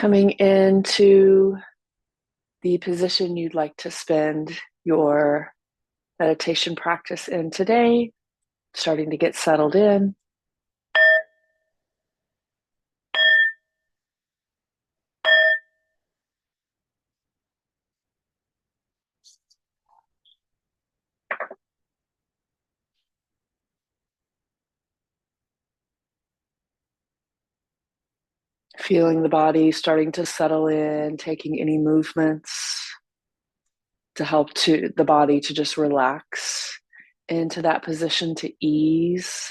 Coming into the position you'd like to spend your meditation practice in today, starting to get settled in. Feeling the body starting to settle in, taking any movements to help the body to just relax into that position, to ease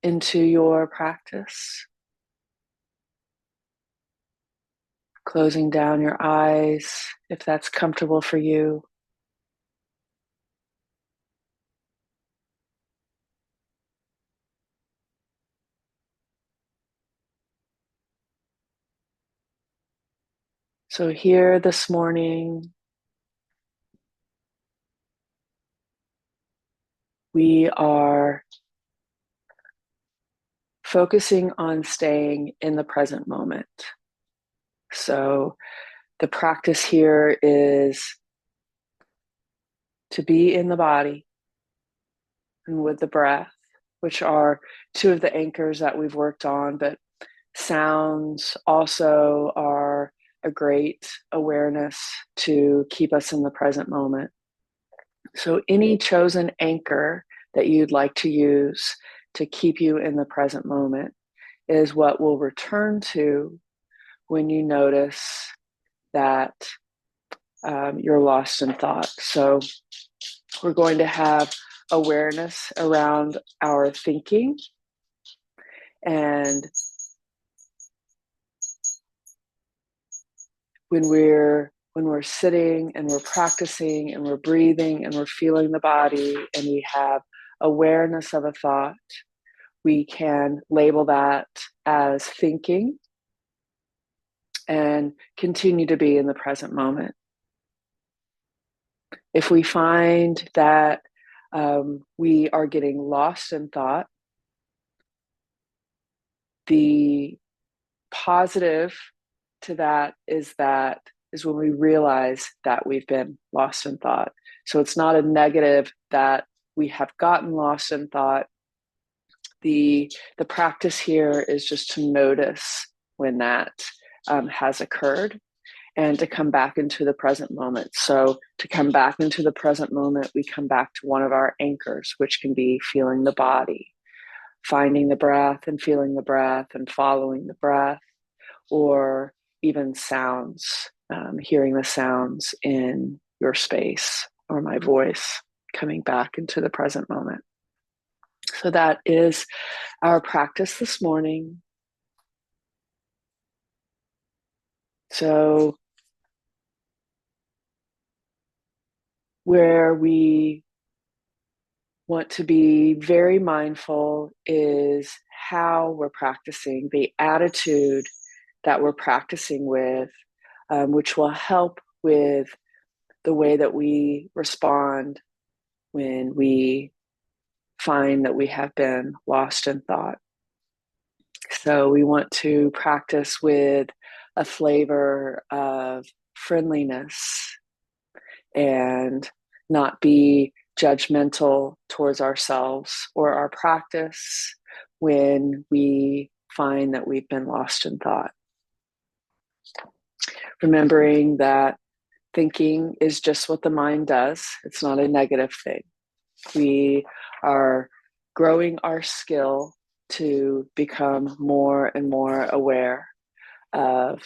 into your practice. Closing down your eyes if that's comfortable for you. So here this morning, we are focusing on staying in the present moment. So the practice here is to be in the body and with the breath, which are two of the anchors that we've worked on, but sounds also are a great awareness to keep us in the present moment. So any chosen anchor that you'd like to use to keep you in the present moment is what we'll return to when you notice that you're lost in thought. So we're going to have awareness around our thinking, and when we're sitting and we're practicing and we're breathing and we're feeling the body and we have awareness of a thought, we can label that as thinking and continue to be in the present moment. If we find that we are getting lost in thought, the positive to that is when we realize that we've been lost in thought. So it's not a negative that we have gotten lost in thought. The practice here is just to notice when that has occurred and to come back into the present moment. So to come back into the present moment, we come back to one of our anchors, which can be feeling the body, finding the breath and feeling the breath and following the breath, or even sounds, hearing the sounds in your space or my voice, coming back into the present moment. So that is our practice this morning. So where we want to be very mindful is how we're practicing, the attitude that we're practicing with, which will help with the way that we respond when we find that we have been lost in thought. So we want to practice with a flavor of friendliness and not be judgmental towards ourselves or our practice when we find that we've been lost in thought. Remembering that thinking is just what the mind does. It's not a negative thing. We are growing our skill to become more and more aware of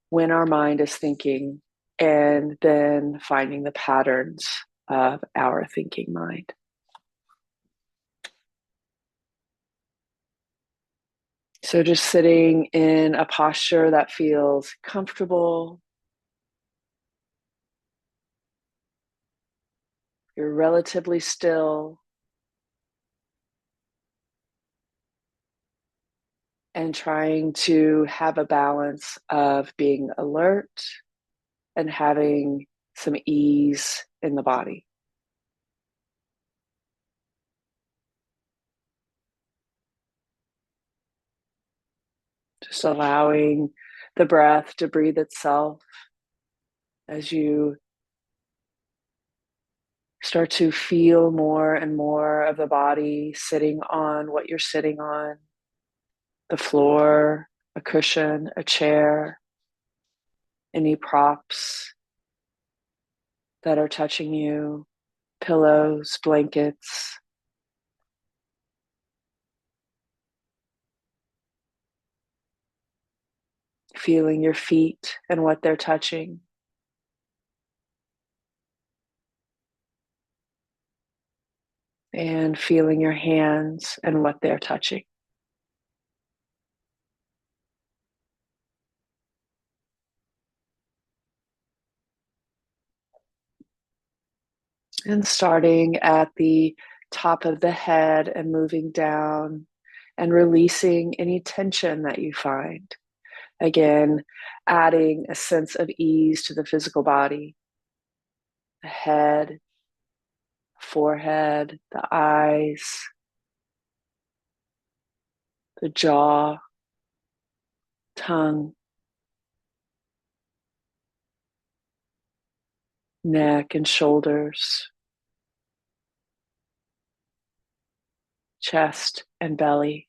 when our mind is thinking and then finding the patterns of our thinking mind. So just sitting in a posture that feels comfortable. You're relatively still. And trying to have a balance of being alert and having some ease in the body. Just allowing the breath to breathe itself as you start to feel more and more of the body sitting on what you're sitting on, the floor, a cushion, a chair, any props that are touching you, pillows, blankets. Feeling your feet and what they're touching. And feeling your hands and what they're touching. And starting at the top of the head and moving down and releasing any tension that you find. Again, adding a sense of ease to the physical body, the head, forehead, the eyes, the jaw, tongue, neck and shoulders, chest and belly,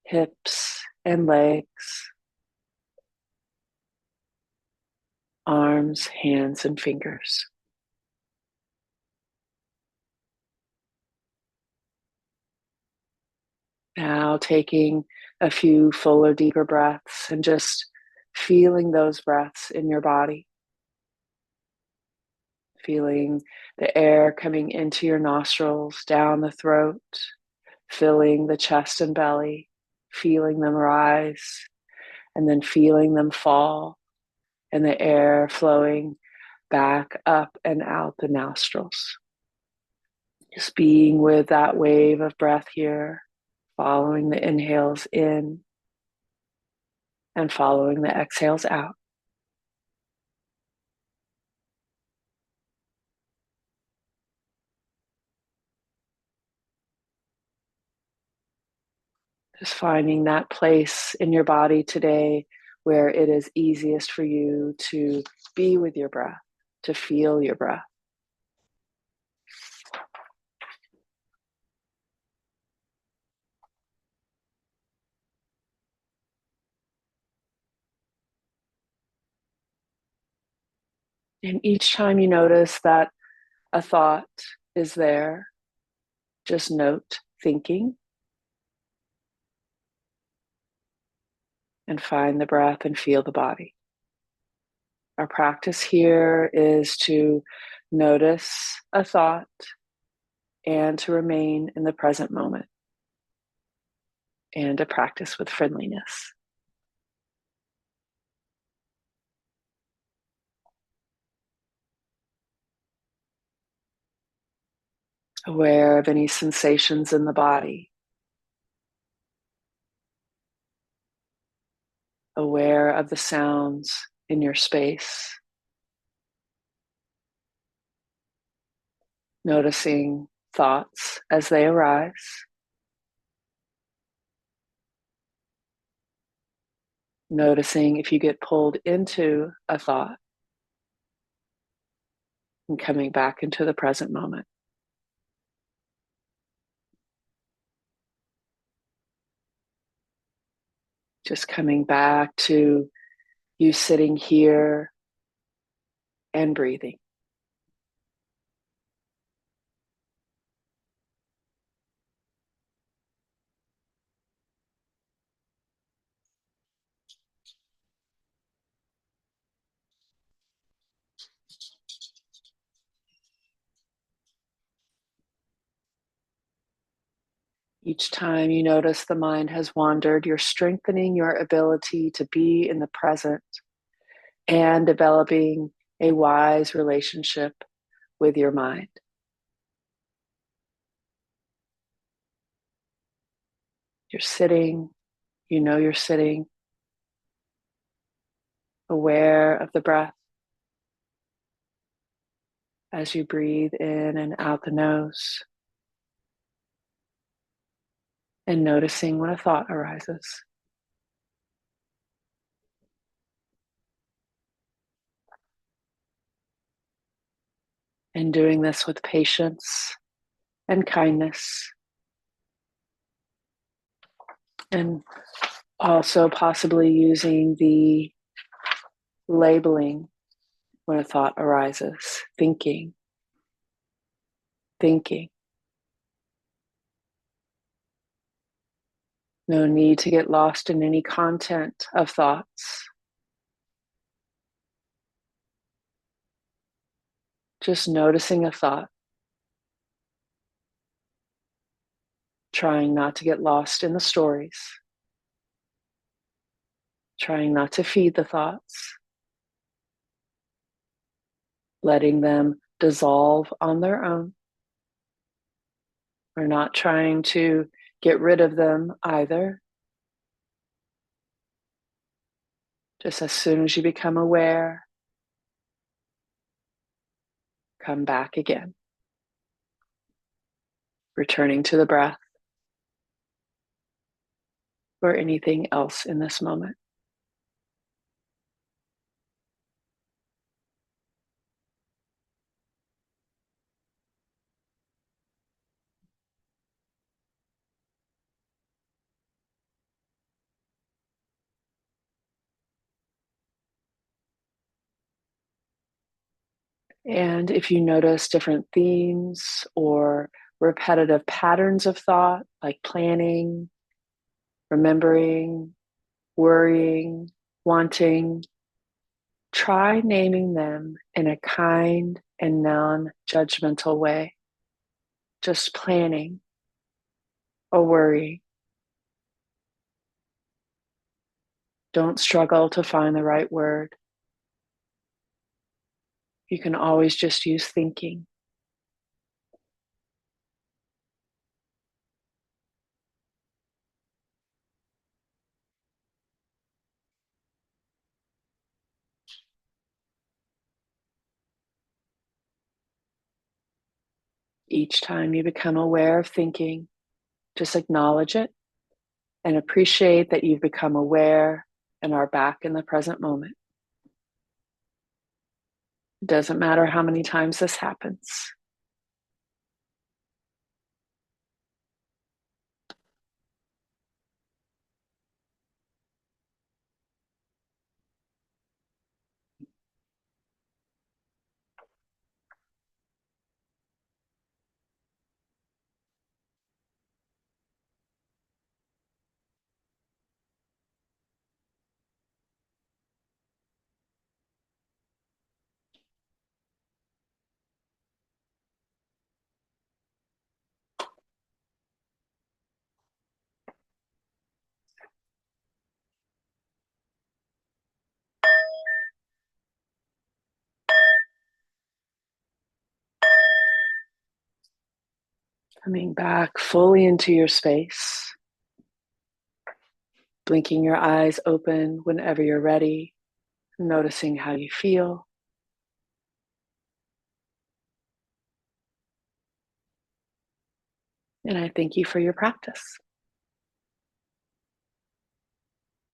hips and legs, arms, hands, and fingers. Now taking a few fuller, deeper breaths and just feeling those breaths in your body. Feeling the air coming into your nostrils, down the throat, filling the chest and belly, feeling them rise, and then feeling them fall, and the air flowing back up and out the nostrils. Just being with that wave of breath here, following the inhales in and following the exhales out. Just finding that place in your body today where it is easiest for you to be with your breath, to feel your breath. And each time you notice that a thought is there, just note thinking and find the breath and feel the body. Our practice here is to notice a thought and to remain in the present moment and to practice with friendliness. Aware of any sensations in the body. Aware of the sounds in your space. Noticing thoughts as they arise. Noticing if you get pulled into a thought and coming back into the present moment. Just coming back to you sitting here and breathing. Each time you notice the mind has wandered, you're strengthening your ability to be in the present and developing a wise relationship with your mind. You're sitting, you know you're sitting, aware of the breath as you breathe in and out the nose. and noticing when a thought arises. And doing this with patience and kindness, and also possibly using the labeling when a thought arises, thinking, thinking. No need to get lost in any content of thoughts. Just noticing a thought, trying not to get lost in the stories, trying not to feed the thoughts, letting them dissolve on their own. We're not trying to get rid of them either. Just as soon as you become aware, come back again, returning to the breath or anything else in this moment. And if you notice different themes or repetitive patterns of thought, like planning, remembering, worrying, wanting, try naming them in a kind and non-judgmental way. Just planning or worrying. Don't struggle to find the right word. You can always just use thinking. Each time you become aware of thinking, just acknowledge it and appreciate that you've become aware and are back in the present moment. It doesn't matter how many times this happens. Coming back fully into your space, blinking your eyes open whenever you're ready, noticing how you feel. And I thank you for your practice.